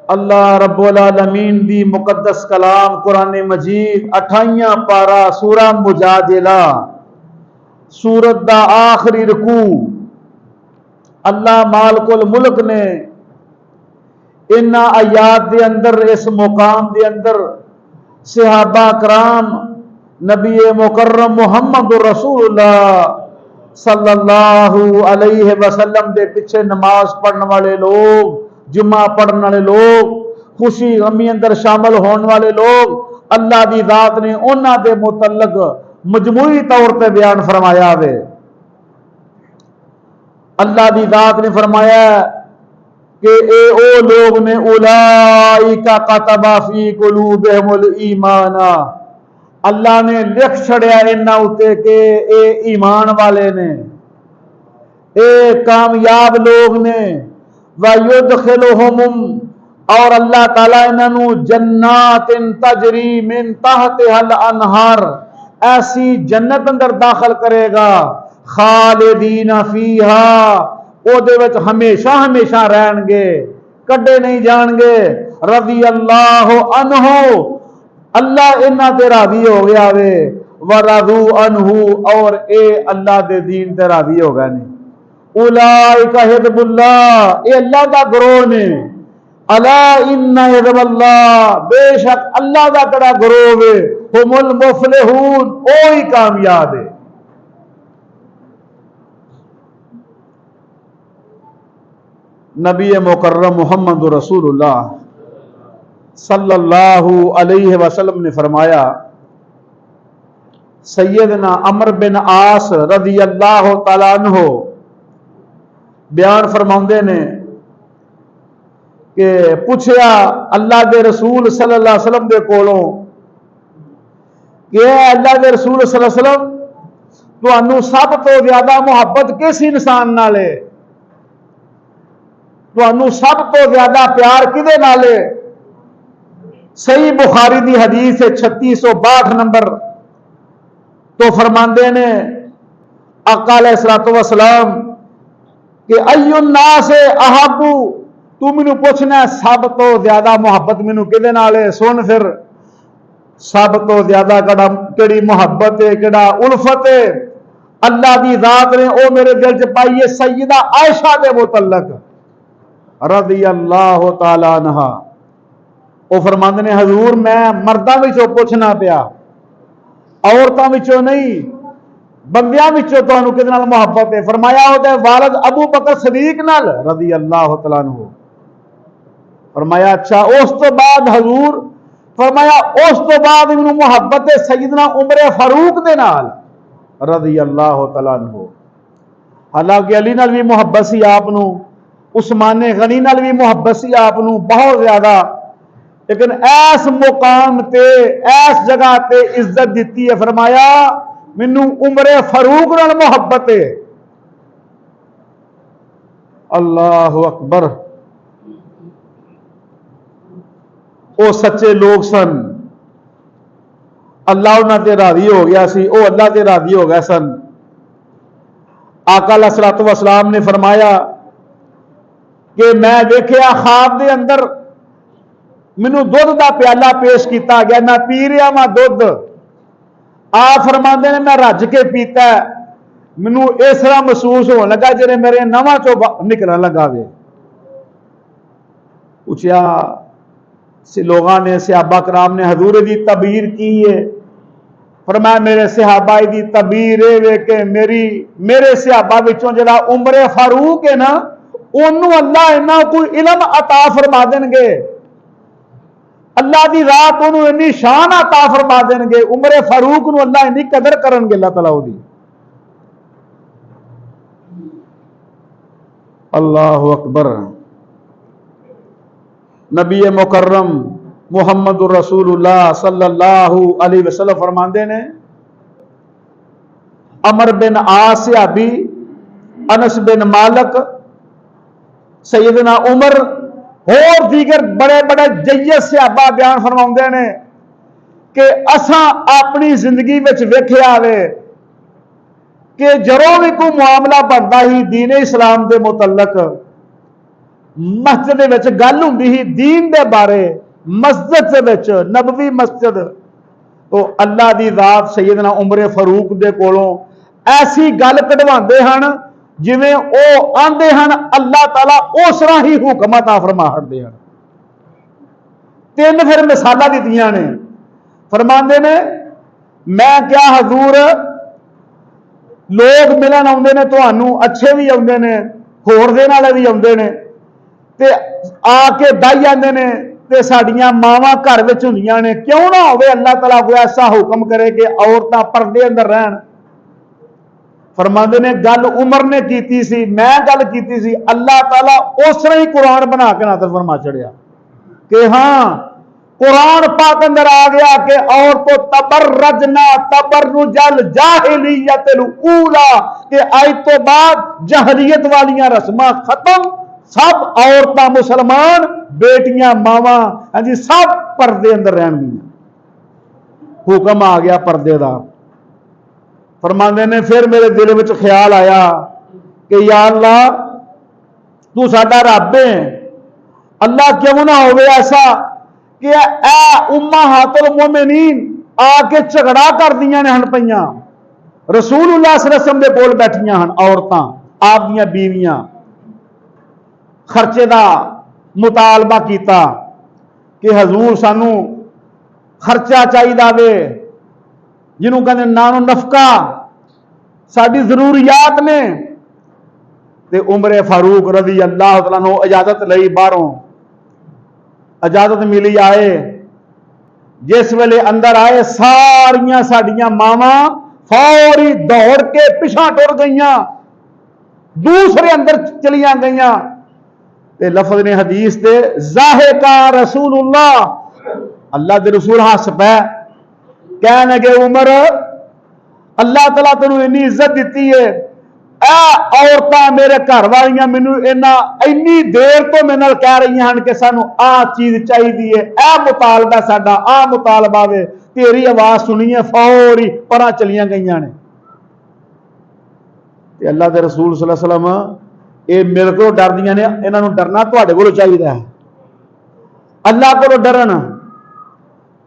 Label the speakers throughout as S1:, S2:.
S1: अल्लाह रब्बुल आलमीन दी मुकद्दस कलाम कुरान मजीद 28 पारा सूरा मुजादिला सूरत दा आखिरी रुकू अल्लाह मालिकुल मुल्क ने इन्ना आयात दे अंदर इस मुकाम दे अंदर सहाबा कराम नबी मुकर्रम मुहम्मद रसूलुल्लाह सल्लल्लाहु अलैहि वसल्लम दे पीछे नमाज पढ़ने वाले लोग, जुम्मा पढ़ने वाले लोग, खुशी गमी अंदर शामिल होने वाले लोग, अल्लाह की जात ने उन्हां दे मुतल्लक मजमूई तौर पर बयान फरमाया वे। अल्लाह की जात ने फरमाया कि ए ओ लोग ने उलाइका कतबा फी कुलूबिहिमुल ईमाना, अल्लाह ने लिख छड़िया इन्हां उत्ते के ए ईमान वाले ने, ए कामयाब लोग ने। वयुदखिलुहुम, और अल्लाह ताला इन्हां जन्नातिन तजरी मिन तहतिहल अनहार, ऐसी जन्नत अंदर दाखिल करेगा, खालिदीना फीहा, ओदे विच हमेशा हमेशा रहणगे, कड्डे नहीं जाणगे। रज़ी अल्लाहु अन्हु, अल्लाह इन्हां ते राजी हो गया वे, वरज़ू अन्हु, और ए अल्लाह दे दीन ते राजी हो गए ने। उलाइका हिज़्बुल्लाह, ए अल्लाह दा गिरोह ने। अला इन्ना हिज़्बल्लाह, बेशक अल्लाह दा कड़ा गिरोह वे, हुमुल मुफ़लिहून, ओ ही कामयाब है। नबी मुकर्रम मुहम्मद रसूलुल्लाह सल्लल्लाहु अलैहि वसल्लम ने फरमाया, सैयदना अमर बिन आस रज़ी अल्लाह तआला अन्हु बयान फरमाते ने कि पूछया अल्लाह के रसूल सल्लल्लाहु अलैहि वसल्लम दे कोलों कि अल्लाह के रसूल सल्लल्लाहु अलैहि वसल्लम तुहानू सब तो ज्यादा मुहब्बत किस इंसान नाल है, तुहानू सब तो ज्यादा प्यार किदे नाल है। सही बुखारी दी हदीस है 3662 नंबर तो फरमाते ने आका अलैहिस्सलातु वस्सलाम कि अय्युन नास अहब्बु, तू मैनू पूछना सब तो ज्यादा मुहब्बत मैनू किदे नाल है। सुन फिर, सब तो ज्यादा केड़ी मुहब्बत है, केड़ा उल्फत है, अल्लाह की जात ने ओ मेरे दिल च पाई है सैयदा आयशा दे मुतल्लक रज़ी अल्लाह तआला अन्हा। वो फरमाते ने हजूर मैं मर्दां विचों पूछना पिया, औरतां विचों नहीं, बंदियां विचों तुहानू किहदे नाल मुहब्बत है। फरमाया ओहदे वालिद अबू बकर सदीक नाल रज़ी अल्लाह तआला अन्हु। फरमाया अच्छा, उस तो बाद हजूर, फरमाया उस तो बाद मैनू मुहब्बत है सैयदना उमर फारूक दे नाल रज़ी अल्लाह तआला अन्हु। हालांकि अली नाल भी मुहब्बत सी आपनू, उस्माने गनी नाल भी मुहब्बत सी आपनू बहुत ज्यादा, लेकिन ऐस मुकाम ते ऐस जगह ते इज्जत दी है। फरमाया मैनू उमरे फारूक नाल मुहब्बत है। अल्लाह अकबर, वो सच्चे लोग सन, अल्लाह उन्हां ते राजी हो गया सी, वो अल्लाह ते राजी हो गए सन। आका अलैहिस्सलातु वस्सलाम ने फरमाया कि मैं देखिया ख्वाब दे अंदर मैनू दुध का प्याला पेश किया गया, मैं पी रहा वा दुध। आप फरमाते ने मैं रज के पीता, मैनू इस तरह महसूस होने लगा जिन्हें मेरे नवां चो निकलने लगा वे। पूछया लोगों ने, सहाबा कराम ने हजूर की तबीर की है। फरमाया मेरे सहाबा की तबीर वे कि मेरे सहाबा विचों जिहड़ा उमर फारूक है ना, उन्होंने अल्लाह इन्ना कोई इलम अता फरमा देंगे, अल्लाह की रात उन्होंने इन्नी शान अता फरमा देंगे, उमर फारूक नूं अल्लाह इन्नी कदर करनगे अल्लाह तआला ओदी। अल्लाहु अकबर। नबी मुकर्रम मुहम्मद रसूलुल्लाह सल्लल्लाहु अलैहि वसल्लम फरमाते ने, अमर बिन आस सहाबी, अनस बिन मालिक, सैयदना उमर और दीगर बड़े बड़े जय्यद सहाबा बयान फरमाते ने कि असा अपनी जिंदगी में वेख्या वे कि जदों भी कोई मामला बनता ही दीन इस्लाम के मुतलक मस्जिद दे विच गल हुंदी ही दीन दे बारे, मस्जिद दे विच नबवी मस्जिद, तो अल्लाह दी जात सैयदना उमर फारूक दे कोलों ऐसी गल कढवांदे हन जिवें ओ आंदे हन अल्लाह ताला उस तरह ही हुक्म अता फरमा हटदे हन। तीन फिर मिसालां दित्तियां ने, फरमांदे ने मैं क्या हजूर लोग मिलन आउंदे ने, तुहानू अच्छे भी आउंदे ने, होर देण वाले भी आउंदे ने, ते आके बह जांदे ने ते साडियां मावां घर विच हुंदियां ने, क्यों ना होवे अल्लाह ताला कोई ऐसा हुक्म करे कि औरतां पर्दे अंदर रहन। फरमांदे ने गल उमर ने कीती सी, मैं गल कीती सी, अल्लाह ताला उस तरह ही कुरान बना के नाज़िल फरमा छड़िया कि हाँ कुरान पाक अंदर आ गया कि औरतों तबर्रजना तबर्रुजल जाहिलियतिल ऊला, कि आज तो बाद जहलियत वालियां रस्मां खत्म, सब औरतां मुसलमान बेटियां मावां हाँ जी सब पर्दे अंदर रहणगियां। हुक्म आ गया पर्दे का। फरमांदे ने फिर मेरे दिल में ख्याल आया कि या अल्लाह तू साडा रब है, अल्लाह क्यों ना होवे ऐसा कि ए उम्महातुल मोमिनीन आके झगड़ा कर दियां ने हन पईयां, रसूलुल्लाह सल्लल्लाहु अलैहि वसल्लम दे कोल बैठियां हन औरतां आप दियां बीवियां, खर्चे का मुतालबा किया कि हजूर सानू खर्चा चाहिए वे, जिन्हों कहते नानो नफका साडी जरूरियात ने, ते उमर फारूक रजी अल्लाह तआला ने इजाजत लई, बाहरों इजाजत मिली, आए। जिस वेले अंदर आए सारियां साडियां मावां फौरी दौड़ के पिछा टुर गईयां, दूसरे अंदर चलियां गईयां, ते लफज ने हदीस दे ज़ाहिका रसूलुल्लाह, अल्लाह दे रसूल हस पै, कह लगे उमर अल्लाह तआला तेनू इन्नी इज्जत दी है, औरतां मेरे घर वालियां मैनू इन्नी देर तो मेरे नाल कह रही हैं कि सानू आ चीज चाहिए है, ए मुतालबा साडा आ मुतालबा वे, तेरी आवाज सुनिए फौरी परां चलियां गईयां ने। ते अल्लाह दे रसूल सल्लल्लाहु अलैहि वसल्लम ये मेरे को डरदियां ने, इन्हां नू डरना तुहाडे कोलों चाहिए है, अल्लाह कोलों डरन।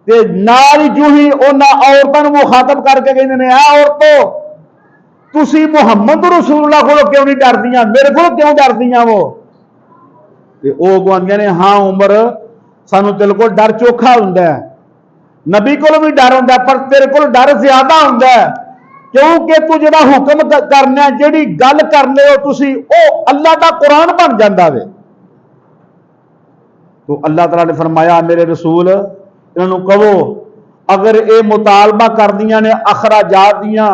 S1: ते नाल ही जू ही उन्हां औरतां नू मुखातब करके कहंदे ने, औरतों तुसी मुहम्मद रसूलुल्लाह कोलों क्यों नहीं डरदियां, मेरे को क्यों डरदियां वो? ते ओ गवांदियां ने हाँ उमर सानू तेरे को डर चोखा हुंदा है, नबी कोलों भी डर हुंदा पर तेरे को डर ज्यादा हुंदा है, क्योंकि तू जिहड़ा हुक्म करना जिहड़ी गल करने हो तुसी ओ अल्लाह दा कुरान बन जांदा वे। तो अल्लाह तआला ने फरमाया मेरे रसूल इन्हों कहो अगर ये मुतालबा कर दियां ने अखराजात दियां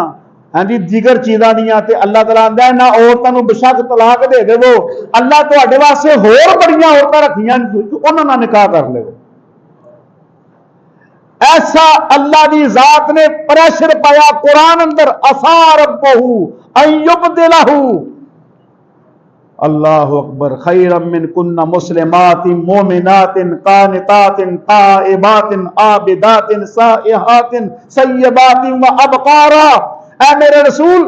S1: हाँ जी जिगर चीज़ां दियां, ते अल्लाह तआला आंदा है ना औरतां नूं बेशक तलाक दे देवो, अल्लाह तुहाडे वास्ते होर बड़ियां औरतां रखियां उन्हां नाल निकाह कर लेवो। ऐसा अल्लाह दी जात ने प्रेशर पाया कुरान अंदर, असा रब्बहू अय्युबदिलहू, अल्लाहु अकबर, खैरम मिन कुन्ना मुस्लिमातिन मोमिनातिन कानितातिन ताइबातिन आबिदातिन साइहातिन सय्यबातिन व अबकारा। ऐ मेरे रसूल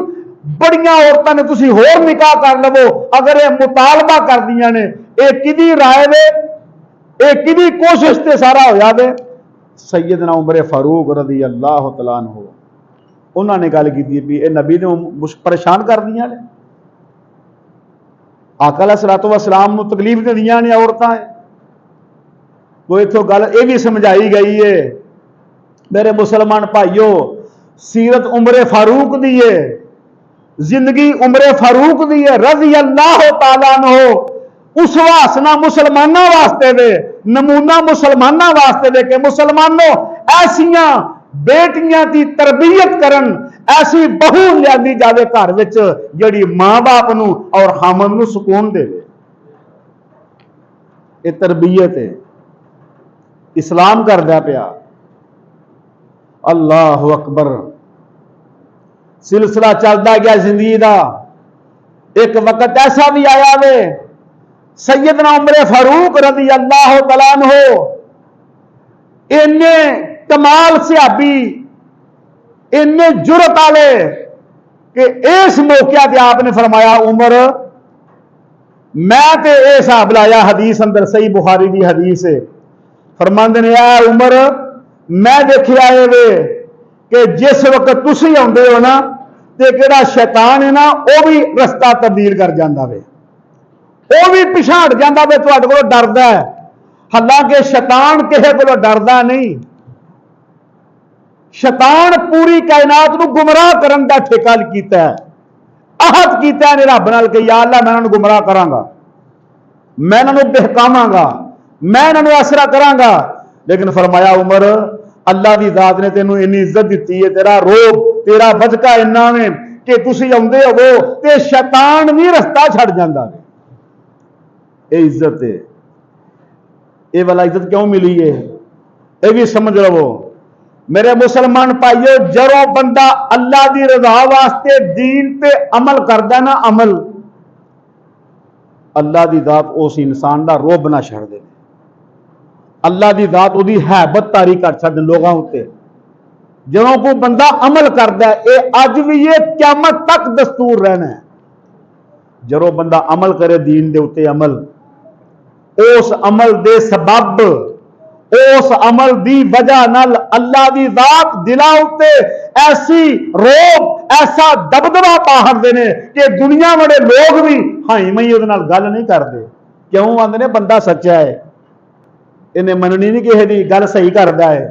S1: बड़ियां औरतां ने तुसी होर निकाह कर लवो, अगर ये मुतालबा कर दियां ने, ये किदी राय वे, ये किदी कोशिश ते सारा होया वे? सैयदना उमर फारूक रज़ी अल्लाह तआला अन्हु उन्होंने गल की भी ये नबी ने परेशान कर दियां ने, आका अलैहिस्सलातु वस्सलाम नूं तकलीफ दिंदियां ने औरतां। तो इत्थों गल ये भी समझाई गई है मेरे मुसलमान भाइयों, सीरत उमर फारूक दी है, जिंदगी उमर फारूक दी है रज़ी अल्लाह तआला अन्हु, उस वासना मुसलमाना वास्ते वे, नमूना मुसलमाना वास्ते वे कि मुसलमानों ऐसियां बेटियां की तरबियत करन, ऐसी बहू लियादी जावे घर विच जिहड़ी मां बाप नूं और हामद नूं सुकून देवे। ये तरबियत है, इस्लाम करदा पिया। अल्लाहु अकबर, सिलसिला चलता गया जिंदगी का। एक वक्त ऐसा भी आया वे सैयदना उमर फारूक रज़ी अल्लाह तआला अन्हु इन्ने कमाल सहाबी, इन्ने जुरत वाले कि इस मौके पर आपने फरमाया उमर मैं तो यह हिसाब लाया, हदीस अंदर सही बुखारी की हदीस है, फरमांदे ने आ उमर मैं देखिया वे कि जिस वक्त तुसी आउंदे हो ना ते केड़ा शैतान है ना वह भी रस्ता तब्दील कर जाता वे, वह भी पिछा हट जाता वे, तुहाडे कोलों डरदा है। हालांकि शैतान किसी कोलों डरदा नहीं, शैतान पूरी कायनात को गुमराह करने का ठेका कीता है, आहद कीता है रब नाल कि या अल्लाह मैं इन्हां नूं गुमराह करांगा, मैं इन्हां नूं बहकावांगा, मैं इन्हां नूं आसरा करांगा। लेकिन फरमाया उमर अल्लाह की जात ने तेनों इन्नी इज्जत दी है, तेरा रोब तेरा बदका इन्ना में कि तुसीं आउंदे होवो ते शैतान भी रस्ता छड़ जांदा है। ये इज्जत है, ये वाला इज्जत क्यों मिली है ये भी समझ लो मेरे मुसलमान भाइयों। जरों बंदा अल्लाह की रजा वास्ते दीन पे अमल करदा ना, अमल अल्लाह की जात उस इंसान का रोब ना छड़ दे, अल्लाह की जात उसकी हैबत तारी कर छड़ लोगों उत्ते। जदों कोई बंदा अमल करता है, ये अज भी ये क़यामत तक दस्तूर रहना है। जदों बंदा अमल करे दीन दे उत्ते अमल, उस अमल दे सबब उस अमल दी वजह नाल अल्लाह दी जात दिलां उत्ते ऐसी रोब ऐसा दबदबा पा हटदे ने कि दुनिया बड़े लोग भी हाई मई उहदे नाल गल नहीं करते। क्यों आंदे ने बंदा सच्चा है, इन्हें मननी नहीं किसी की गल सही करता है,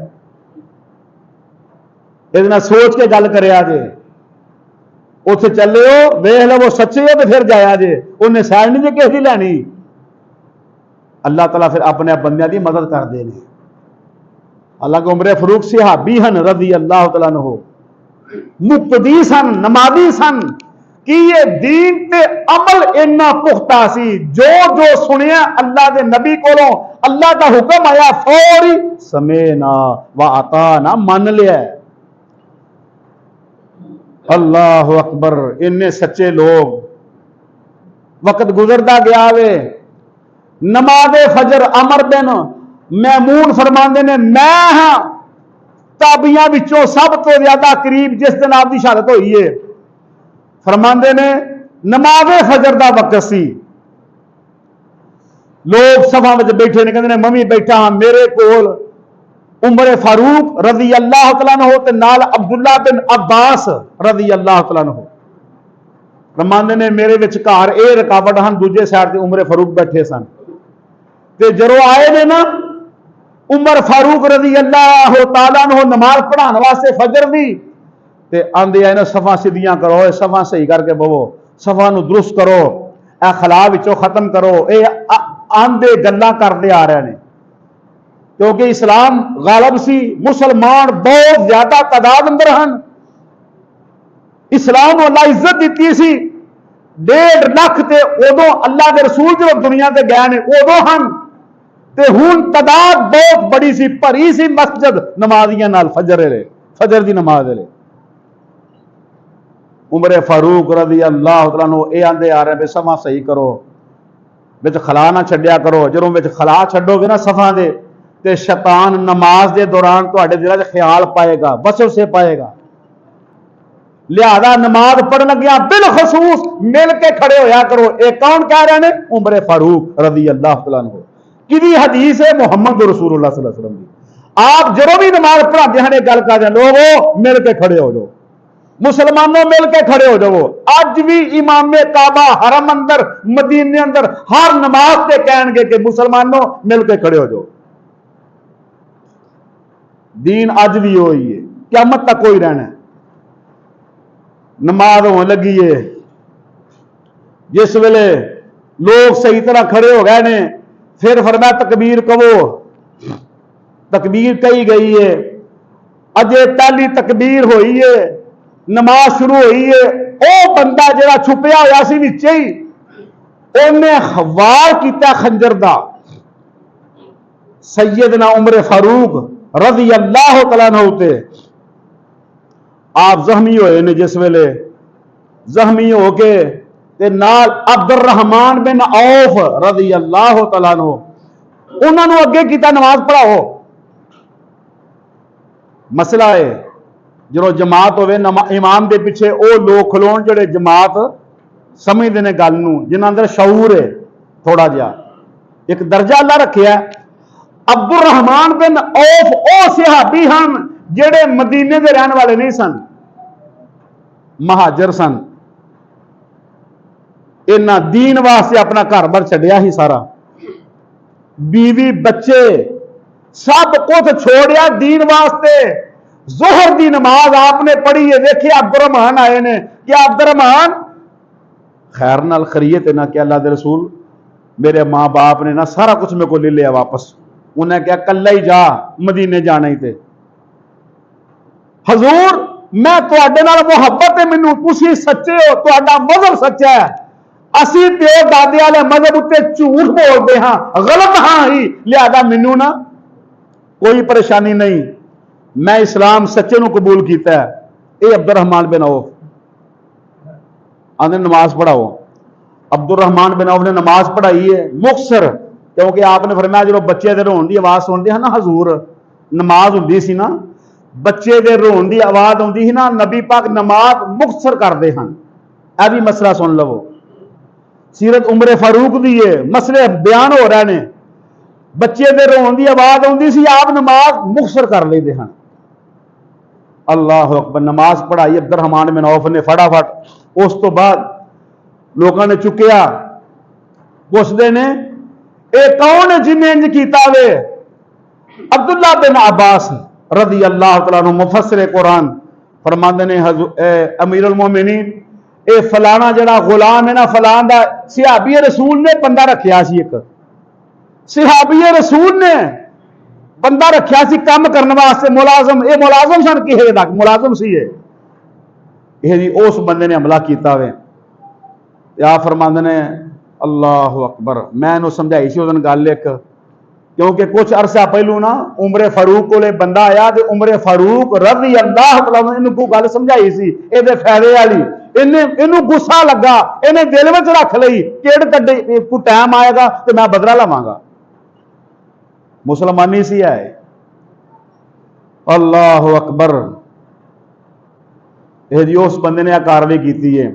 S1: इहदे नाल सोच के गल करिया जे, उत्थे चले हो वेख लवो सच्चे हो तो फिर जाया जे, उन्हें सैर नहीं जे किसी की लैनी। अल्लाह तआला फिर अपने बंदियां की मदद करते हैं। हालांकि उमर फारूक सहाबी हन रज़ी अल्लाह तआला अन्हु, मुक्तदी सन, नमाजी सन कि ये दीन ते अमल इन्ना पुख्ता सी, जो जो सुनिया अल्लाह के नबी कोलों अल्लाह का हुक्म आया फौरी समेना व अताना मान लिया। अल्लाह अकबर, इन्ने सच्चे लोग। वक्त गुजरता गया वे, नमाज़े फजर अमर बिन महमूद फरमाते ने मैं हाँ ताबियां विचों सब तो ज्यादा करीब जिस दिन आपकी शहादत हुई है। फरमाते ने नमाज़े फजर का वक्त सी, लोग सभा में बैठे ने, कहते ने मैं भी बैठा हाँ, मेरे कोल उमर फारूक रज़ी अल्लाह तआला अन्हु ते नाल अब्दुल्ला बिन अब्बास रज़ी अल्लाह तआला अन्हु। फरमाते ने मेरे विचकार ये रुकावट हैं, दूजे साइड से उमर फारूक बैठे सन ते जदों आए ने ना उमर फारूक रज़ी अल्लाह तआला अन्हु नमाज पढ़ाने वास्ते फजर दी ते आंदे आए ना सफा सीधियां करो, सफा सही करके बवो, सफा नूं दुरुस्त करो, ए खला विचों खत्म करो। ये आंदे गल्लां करते आ रहे हैं क्योंकि इस्लाम गालिब सी, मुसलमान बहुत ज्यादा तादाद अंदर हैं। इस्लाम नूं अल्लाह इज्जत दी सी, 1.5 लाख ते उदों अल्लाह के रसूल जो दुनिया ते गए ने उदों हैं ते हुण तादाद बहुत बड़ी सी, भरी सी मस्जिद नमाजियां नाल फजर दी नमाज ले। उमर फारूक रज़ी अल्लाह तआला अन्हु ये आंदे आ रहे सफा सही करो, विच खला ना छड्डिया करो। जदों विच खला छड्डोगे ना सफा दे ते शैतान नमाज के दौरान तुहाडे दिल च ख्याल पाएगा, वसवसे पाएगा। लिहाजा नमाज पढ़न लग्या बिलखसूस मिल के खड़े होया करो। एक कौन कह रहे हैं? उमर फारूक रज़ी अल्लाह तआला अन्हु। कि हदीस है मुहम्मद रसूलुल्लाह सल्लल्लाहु अलैहि वसल्लम की। आप जदों भी नमाज पढ़ाते हैं गल कर लोगो मिल के खड़े हो जाओ, मुसलमानों मिल के खड़े हो जाओ। अज भी इमामे काबा हरम अंदर मदीने अंदर हर नमाज से कहेंगे कि मुसलमानों मिल के खड़े हो जाओ। दीन अज भी हो ही है, क़यामत तक कोई रहना है। नमाज होने लगी है, जिस वेले लोग सही तरह खड़े हो गए ने फिर फरमाया तकबीर कहो। तकबीर कही गई है, अजे पहली तकबीर हुई है, नमाज शुरू हुई है। वह बंदा जरा छुपया हुआ सी विच ही, उन्हें वार किया खंजर दा। सैयदना उमर फारूक रज़ी अल्लाह तआला अन्हु ते आप जख्मी होए ने, जिस वेले जख्मी होके ते नाल अब्दुर्रहमान बिन औफ रज़ी अल्लाह तआला अन्हु उन्होंने अगे किया नमाज पढ़ाओ। मसला है जो जमात होवे इमाम के पिछे वो लोग खलोन जोड़े जमात समझते हैं गल नूं, जिन्हां अंदर शऊर है। थोड़ा जिहा एक दर्जा अल्लाह रखिया। अब्दुल रहमान बिन औफ ओ सहाबी हन जेड़े मदीने के रहने वाले नहीं सन, महाजर सन। इन्हां दीन वास्ते अपना घर बार छड्डिया ही सारा, बीवी बच्चे सब कुछ छोड़िया दीन वास्ते। जोहर की नमाज आपने पढ़ी है, देखे अब्दुर्रहमान आए ने, क्या अब्दुर्रहमान खैर नाल खरीयत ना, क्या अल्लाह के रसूल मेरे मां बाप ने ना सारा कुछ मेरे को ले लिया वापस। उन्हें क्या कल्ला ही जा, मदीने जाना ही थे। हजूर मैं तुहाडे नाल मुहब्बत है, मैनू तुसीं सच्चे हो, तुहाडा मजहब सच्चा है, असी प्यो दादे वाले मजहब उत्ते झूठ बोलते हाँ, गलत हाँ ही, लिहाजा मैनू ना कोई परेशानी नहीं, मैं इस्लाम सच्चे नू कबूल किया है। ये अब्दुर्रहमान बिन औफ आंदे नमाज पढ़ाओ। अब्दुर्रहमान बिन औफ ने नमाज पढ़ाई है मुखसर, क्योंकि आपने फरमाया जो बच्चे के रोन की आवाज सुनते हैं ना हजूर, नमाज होंदी सी ना, बच्चे के रोन की आवाज आती ना, नबी पाक नमाज मुखसर करते हैं। यह भी मसला सुन लवो, सीरत उमरे फारूक की है, मसले बयान हो रहे हैं। बच्चे के रोन की आवाज आती सी, आप नमाज मुखसर कर लेते हैं। अल्लाह अकबर, नमाज पढ़ाई अब्दुर्रहमान बिन औफ ने फटाफट। उस तो बाद लोगों ने चुकया, पुछते ने ये कौन है जिन्हें इंज किया वे? अब्दुल्ला बिन अब्बास रज़ी अल्लाह तआला अन्हु मुफस्सिर कुरान फरमाते ने, अमीरुल मोमिनीन ये फलाना जड़ा गुलाम है ना, फलान दा सहाबी रसूल ने बंदा रखिया सी, एक सहाबी रसूल ने बंदा रखिया सी काम करने वास्ते, मुलाजम। ये मुलाजम सन, किहे दा मुलाजम सी ये जी, उस बंदे ने हमला किया वे। या फरमाते ने अल्लाह अकबर, मैं इन्हू समझाई सी उस दिन गल एक, क्योंकि कुछ अरसा पहलू ना उमरे फारूक को बंदा आया, तो उमरे फारूक रज़ी अल्लाह तआला इनको गल समझाई सी ये फायदे वाली। इन्हें गुस्सा लगा, इन्हें दिल में रख ली कि को टाइम आएगा तो मैं बदला लवांगा। मुसलमानी सी है। अल्लाह अकबर, ये जी उस बंदे ने कार्रवाई की है।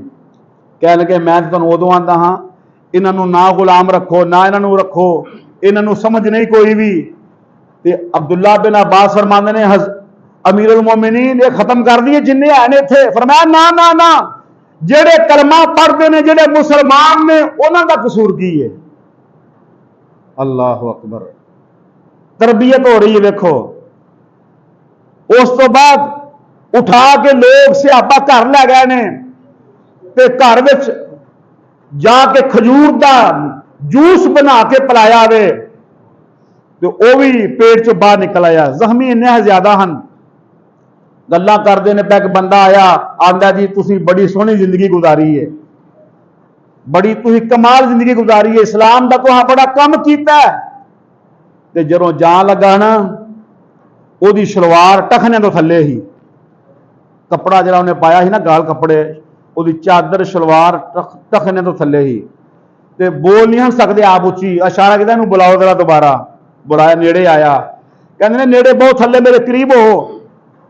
S1: कह लगे मैं तुहानू उदों आंदा हाँ, इन्हों ना गुलाम रखो ना इन्हों रखो, इन्हों समझ नहीं कोई भी। ते अब्दुल्ला बिन अब्बास फरमाते ने अमीरुल मोमिनीन ये खत्म कर दिए जिन्हें है ने थे। फरमाया ना ना ना, जेड़े कलमा पढ़ते हैं, जेड़े मुसलमान ने, उन्हों का कसूर की है। अल्लाह अकबर, तरबियत हो रही है देखो। उस तो बाद उठा के लोग सियापा घर लै गए ने, ते घर विच जाके खजूर का जूस बना के पिलाया वे, तो वह भी पेट चो बाहर निकल आया। जख्मी इन्ने ज्यादा हैं, गल्लां करते ने। एक बंदा आया, आंदा जी तुसी बड़ी सोहनी जिंदगी गुजारी है, बड़ी तुसी कमाल जिंदगी गुजारी है, इस्लाम का तुहां बड़ा कम किया। ते जदों जान लगा ना, ओदी शलवार टखने तो थले ही, कपड़ा जरा उन्हें पाया ही ना गाल कपड़े, ओदी चादर शलवार टखने तो थले ही, ते बोल नहीं सकते आप उची। इशारा किया इन्हू बुलाओ जरा, दोबारा बुलाया, नेड़े आया, कहते नेड़े बहुत थले मेरे करीब हो।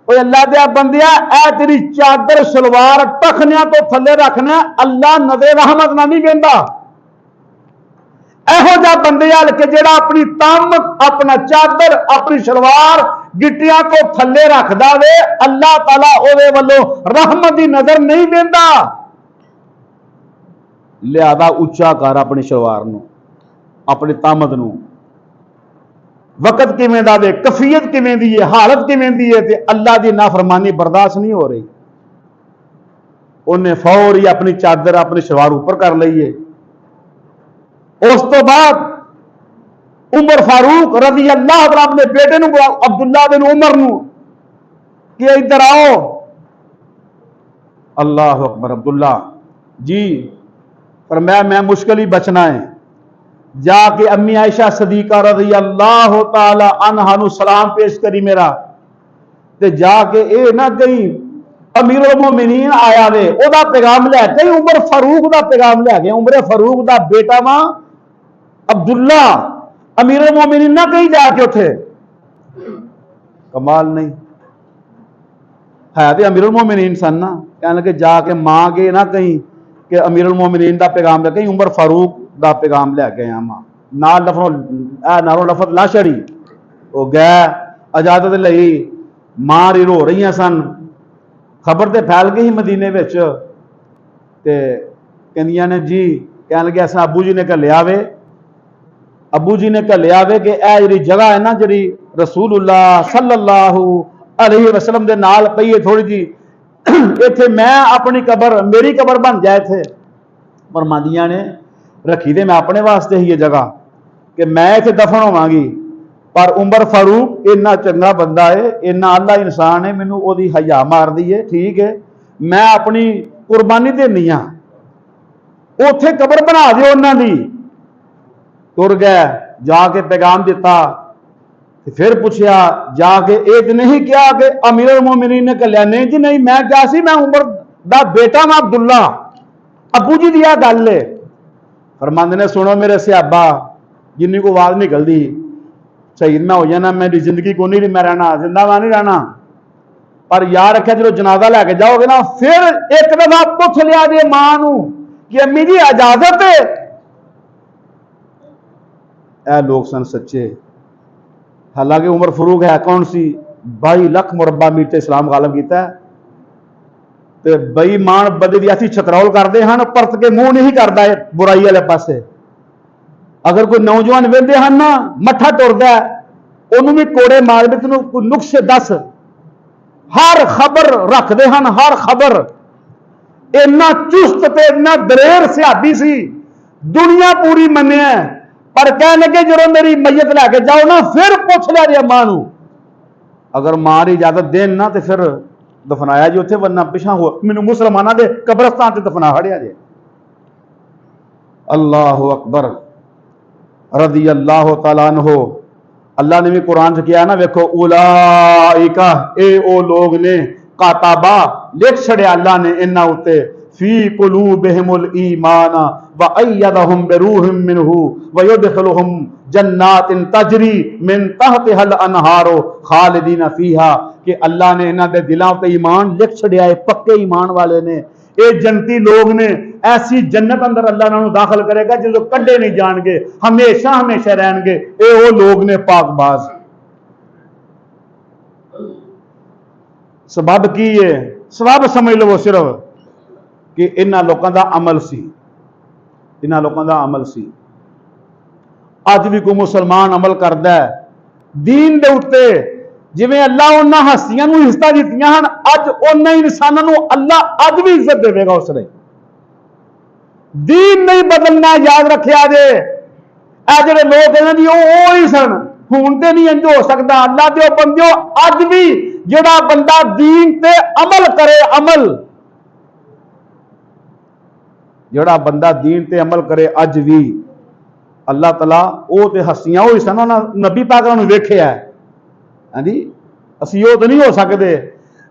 S1: अल्लाह दे बंदिया, ऐ तेरी चादर शलवार टखनिया तो थले रखना, अल्लाह नज़र रहमत ना नहीं वेंदा। एहो जा बंदे हल के जेड़ा अपनी तम, अपना चादर, अपनी शलवार गिट्टियां को थले रखदा वे, अल्लाह ताला ओदे वल्लों रहमत दी नजर नहीं वेंदा। लिहाजा उच्चा कर अपनी शलवार नू, अपनी तामत नू। वक्त किवें दा वे, कफियत किवें दी है, हालत किवें दी है, ते अल्लाह दी नाफरमानी बर्दाश्त नहीं हो रही। उन्हें फौरी अपनी चादर, अपनी शलवार ऊपर कर ली है। उस तो बाद उमर फारूक रज़ी अल्लाह तआला अपने बेटे नू, अब्दुल्ला बिन उमर नू, कि इधर आओ। अल्लाह अकबर, अब्दुल्ला जी पर मैं मुश्किल ही बचना है। जाके अम्मी आयशा सदीका रज़ी अल्लाह तआला अन्हा नू सलाम पेश करी मेरा, ते जाके ए ना कहीं अमीरुल मोमिनीन आया वे, ओदा पैगाम लै कहीं उमर फारूक दा पैगाम लै गए। उमर फारूक दा बेटा वा अब्दुल्ला, अमीरुल मोमिनीन ना कहीं जाके उथे। कमाल नहीं है, तो अमीरुल मोमिनीन सन ना, कहने लगे जाके मां के ना कहीं कि अमीरुल मोमिनीन का पैगाम लै, कहीं उमर फारूक ਦਾ ਪੈगाम लैके आया वां नाल नालों लफत ला छड़ी वो गए इजाजत लई मां री रो रही सन खबर तो फैल गई मदीने विच ते कहंदियां ने जी कह लगे अस अबू जी ने घल्लिया वे अबू जी ने घल्लिया वे कि यह जी जगह है ना जी रसूलुल्लाह सल्लल्लाहु अलैहि वसल्लम दे नाल पई है थोड़ी जी इत्थे मैं अपनी कबर मेरी कबर बन जाए थे फरमांदियां ने रखी दे मैं अपने वास्ते ही ये जगह कि मैं इत्थे दफन होवांगी पर उमर फारूक इन्ना चंगा बंदा है इन्ना अल्लाह इंसान है मैनू ओदी हया मारदी है ठीक है मैं अपनी कुर्बानी देनी हाँ उत्थे कबर बना दिओ उन्हां दी तुर गए जाके पैगाम दिता फिर पूछया जाके ये तो नहीं क्या कि अमीरुल मोमिनीन ने कहा नहीं जी नहीं मैं क्या सी मैं उमर दा बेटा मैं अब्दुल्ला अबू जी दी गल है फरमांदे ने सुनो मेरे सियाबा जिन्नी को आवाज निकलती शहीद मैं हो जाना मेरी जिंदगी को नहीं मैं रहना जिंदा मैं नहीं रहना पर याद रखा जो जनाजा लैके जाओगे ना फिर एक दफा पूछ लिया जे मां नू कि अम्मी जी इजाजत है ए लोग सन सच्चे हालांकि उमर फारूक है कौन सी 22 लाख मुरब्बा मीटर इस्लाम गालम किया ते बेईमान बंदे दी ऐसी छतरौल करते हैं परत के मुंह नहीं करता है बुराई वाले पासे अगर कोई नौजवान वेंदे हैं ना मठा टुरदा उन्होंने भी कोड़े मार भी तेन कोई नुक्से दस हर खबर रखते हैं हर खबर इन्ना चुस्त ते इन्ना दलेर सियादी सी दुनिया पूरी मन्निया पर कह लगे जो मेरी मैयत लैके जाओ ना फिर पूछ लिया जी मां नू अगर मां की इजाजत देन ना तो फिर दफनाया जी उत्थे वरना पिछा हो मैनू मुसलमानों के कब्रस्तान से दफना खड़िया जे अल्लाह अकबर रदी अल्लाह तआला अन्हु अल्लाह ने भी कुरान च किया ना वेखो उलाइका ए ओ लोग ने काताबा लिख छड़िया अल्लाह ने इन्हां उत्ते फी कुलूबिहिमुल ईमान व अय्यदहुम बिरूहिम मिनहु व युदखिलुहुम जन्नातिन तजरी मिन तहतिहल अनहारो खालिदीन फीहा कि अल्लाह ने इन्हां दे दिलां ते ईमान लिख छड़िया है पक्के ईमान वाले ने ये जनती लोग ने ऐसी जन्नत अंदर अल्लाह इन्हां नूं दाखिल करेगा जो कड्डे नहीं जाणगे हमेशा हमेशा रहणगे ये वो लोग ने पाकबाज सबब की है सबब समझ लो सिर्फ कि इन्हां लोगों का अमल सी इन्हां लोगों का अमल सी अज भी कोई मुसलमान अमल करता है दीन दे उत्ते जिवें अल्लाह उन्हां हस्तियां नूं इज्जतां दित्तियां हन अज उन्हां इंसानां नूं अल्लाह अज भी इज्जत देवेगा उसने दीन नहीं बदलना याद रखिया जे ए जिहड़े लोग कहंदे जी ओ ही सन हुण ते नहीं इंज हो सकदा अल्लाह दे बंदिओ अज भी जिहड़ा बंदा दीन ते अमल करे अमल जिहड़ा बंदा दीन ते अमल करे अज भी अल्लाह तला वो ते हस्तियां हो सन नबी पाक नूं वेखिया हाँ जी असी वो तो नहीं हो सकते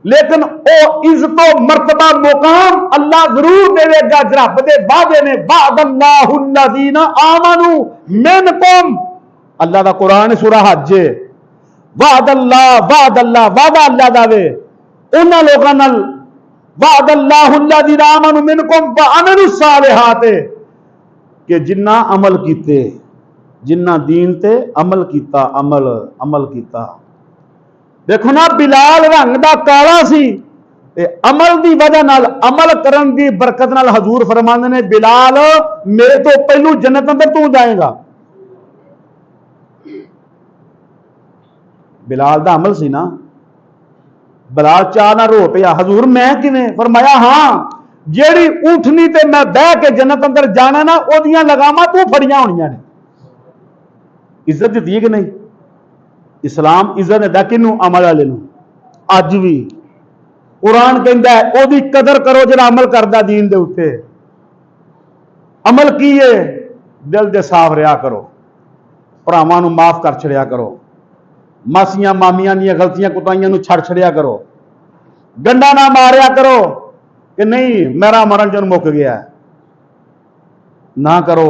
S1: लेकिन वो इज्जतो मर्तबा मुकाम अल्लाह जरूर देगा रब दे वादे ने वादल्लाहुल्लज़ीना आमनू मिनकुम अल्लाह दा कुरान सूरा हज वादल्लाह वादा अल्लाह दा वे उन्हां लोकां नाल वादल्लाहुल्लज़ीना आमनू मिनकुम व अमिलुस सालिहात कि जिन्ना अमल कीते जिन्ना दीन ते अमल कीता अमल कीता देखो ना बिलाल रंग दा काला सी अमल की वजह नाल अमल करन दी बरकत नाल हजूर फरमांदे ने बिलाल मेरे तो पहलू जन्नत अंदर तू जाएगा बिलाल दा अमल सी ना बिलाल चाह ना रो पिया हजूर मैं किवें फरमाया हां जेड़ी ऊठनी ते मैं बह के जन्नत अंदर जाना ना ओदियां लगामां तू फड़ियां होणियां ने इज्जत दित्ती है कि नहीं इस्लाम इज्जत दिता किनू अमल वाले नूं अज भी कुरान कहंदा है ओदी कदर करो जिहड़ा अमल करदा दीन दे उत्ते अमल की है दिल दे साफ रहा करो भरावां नूं माफ कर छड़िया करो मासियां मामियां दीयां गलतियां कुताइयां नूं छड़ छड़िया करो गंडा ना मारिया करो कि नहीं मेरा मरण जन मुक गया ना करो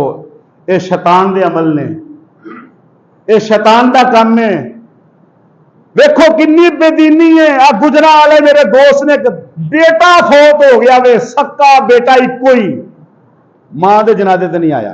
S1: ये शैतान दे अमल ने ये शैतान दा काम है देखो किन्नी बेदीनी है आ गुजरा वाले मेरे दोस्त ने बेटा फौत हो गया वे सक्का बेटा इको ही मां दे जनाजे ते नहीं आया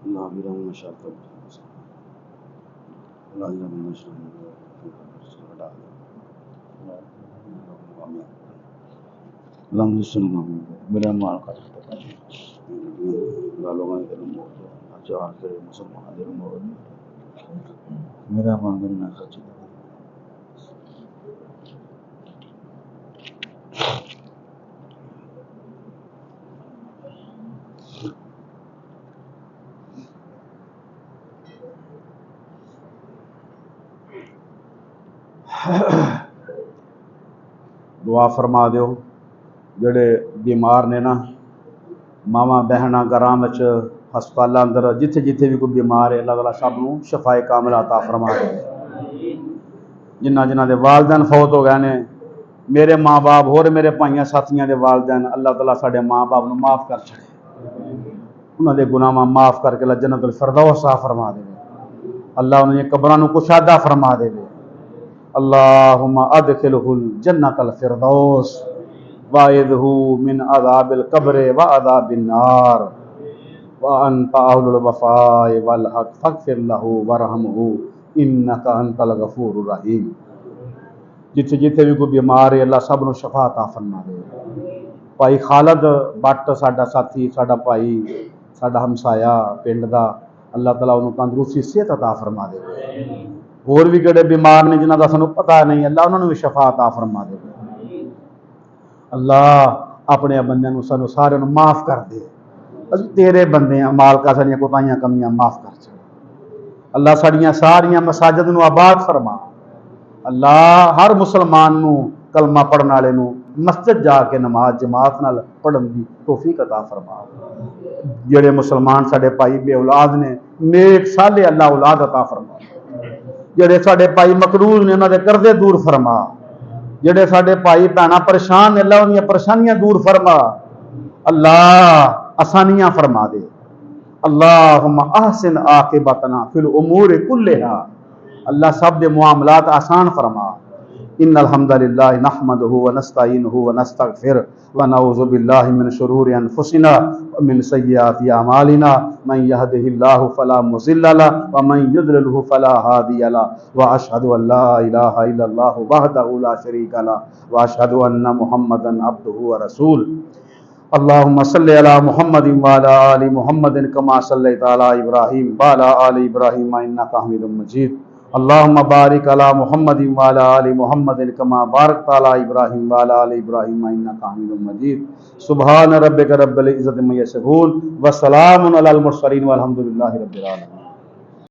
S2: अल्लाह भी रंग नशा कर अल्लाह भी रंग नशा हटा रंग सुन मेरा माल का गालों का दिल मोड़ चार के मुसलमान दिल मोड़ मेरा मांगन ना सच दुआ फरमा दो जेड़े बीमार ने ना मावा बहना घरां विच हस्पताल अंदर जिथे जिथे भी कोई बीमार है अल्लाह ताला सब नूं शफाए कामिल अता फरमा दे जिन्हां जिन्हां दे वालदैन फौत हो गए ने मेरे माँ बाप होर मेरे भाइयों साथियों के वालदैन अल्लाह ताला साडे माँ बाप नूं माफ़ कर छड़े उन्हां दे गुनाह माफ़ करके अल्लाह जन्नतुल फिरदौस अता फरमा दे अल्लाह उन्हां दी कब्रां नूं कुशादा फरमा दे अल्लाहुम्मा अदखिलहुल जन्नतल फिरदौस वाइदहु मिन अज़ाबिल कब्र व अज़ाबिन नार व अंत अहलुल वफ़ाए वल हक़ फ़ग़फ़िर लहु वरहमहु इन्नका अंतल गफ़ूरुर रहीम। जिथे जिथे भी कोई बीमार है अल्लाह सब नूं शफा अता फरमा दे भाई खालद बट साडा साथी साडा भाई साडा हमसाया पिंड दा अल्लाह ताला उन्होंने तंदुरुस्ती सेहत अता फरमा दे होर भी किहड़े बीमार ने जिन्हां दा सानूं पता नहीं अल्लाह उन्होंने भी शफा अता फरमा दे अल्लाह अपने बंदियां नूं सानूं सारिआं नूं माफ़ कर दे असीं तेरे बंदे हां मालका साडियां कोताहियां कमियां माफ़ कर छड़ अल्लाह साडियां सारियां मसाजिद नूं आबाद फरमा अल्लाह हर मुसलमान नूं कलमा पढ़ने वाले नूं मस्जिद जाके नमाज जमात नाल पढ़न दी तौफीक अता फरमा जेड़े मुसलमान साडे भाई बे औलाद ने नेक साले अल्लाह औलाद अता फरमा जेड़े साडे भाई मकरूज ने उन्हां दे कर्जे दूर फरमा जेड़े साडे भाई भैणां परेशान ने अल्लाह उन्दियां परेशानियां दूर फरमा अल्लाह आसानियां फरमा दे अल्लाहुम्मा अहसिन आकिबतना फिल उमूर कुल्लिहा अल्लाह सब दे मुआमलात आसान फरमा इन्नल हम्दुलिल्लाह नहमदुहु व नस्तईनुहु व नस्तगफिर व नऊज़ु बिल्लाहि मिन शुरूरि अनफुसिना व मिन सय्यिआति अमालिना मन यहदिहिल्लाहु फला मुज़िल्ल लहु व मन युद्लिलहु फला हादिय लहु व अशहदु अन ला इलाहा इल्लल्लाहु वहदहु ला शरीका लहु व अशहदु अन्न मुहम्मदन अब्दुहु व रसूल अल्लाहुम्मा सल्लि अला मुहम्मदिन व अला आलि मुहम्मदिन कमा सल्लैता अला इब्राहीम व अला आलि इब्राहीम इन्नका हमीदुम मजीद अल्लाहुम्मा बारिक अला मुहम्मदिन व अला आलि मुहम्मदिन कमा बारकता अला इब्राहीम व अला आलि इब्राहीम इन्नका हमीदुम मजीद सुब्हान रब्बिका रब्बिल इज्जति अम्मा यसिफून व सलामुन अलल मुरसलीन वल्हम्दुलिल्लाहि रब्बिल आलमीन।